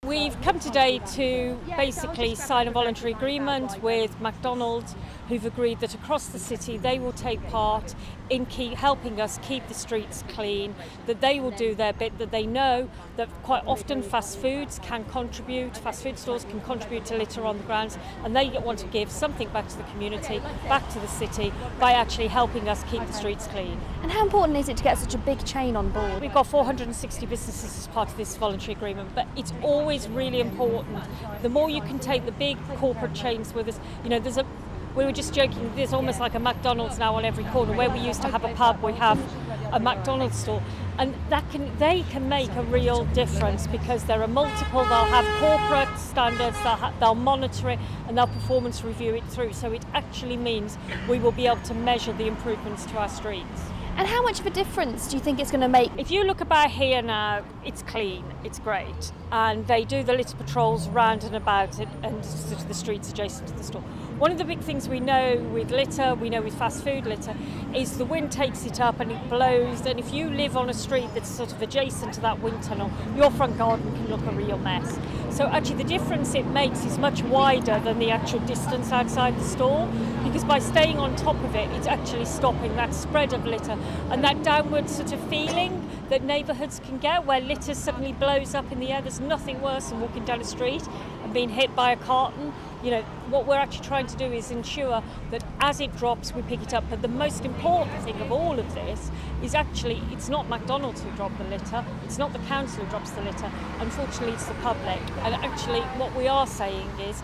We've come today to basically sign a voluntary agreement with McDonalds, who've agreed that across the city they will take part in helping us keep the streets clean, that they will do their bit, that they know that quite often fast food stores can contribute to litter on the grounds, and they want to give something back to the community, back to the city, by actually helping us keep the streets clean. And how important is it to get such a big chain on board? We've got 460 businesses as part of this voluntary agreement, but it's always really important. The more you can take the big corporate chains with us, we were just joking, there's almost like a McDonald's now on every corner. Where we used to have a pub, we have a McDonald's store. And they can make a real difference because there are multiple, they'll have corporate standards, they'll monitor it and they'll performance review it through. So it actually means we will be able to measure the improvements to our streets. And how much of a difference do you think it's going to make? If you look about here now, it's clean, it's great. And they do the litter patrols round and about it and the streets adjacent to the store. One of the big things we know with litter, we know with fast food litter, is the wind takes it up and it blows. And if you live on a street that's sort of adjacent to that wind tunnel, your front garden can look a real mess. So actually the difference it makes is much wider than the actual distance outside the store, because by staying on top of it, it's actually stopping that spread of litter and that downward sort of feeling that neighbourhoods can get where litter suddenly blows up in the air. There's nothing worse than walking down a street and being hit by a carton. What we're actually trying to do is ensure that as it drops, we pick it up. But the most important thing of all of this is actually, it's not McDonald's who drop the litter, it's not the council who drops the litter, unfortunately it's the public. And actually what we are saying is,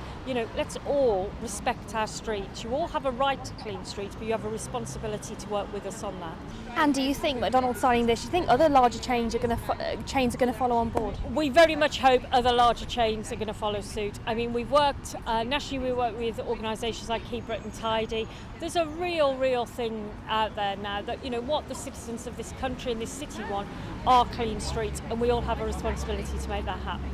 let's all respect our streets. You all have a right to clean streets, but you have a responsibility to work with us on that. And do you think McDonald's signing this, do you think other larger chains are going to follow on board? We very much hope other larger chains are going to follow suit. I mean, we've worked, nationally we work with organisations like Keep Britain Tidy. There's a real thing out there now that, what the citizens of this country and this city want are clean streets, and we all have a responsibility to make that happen.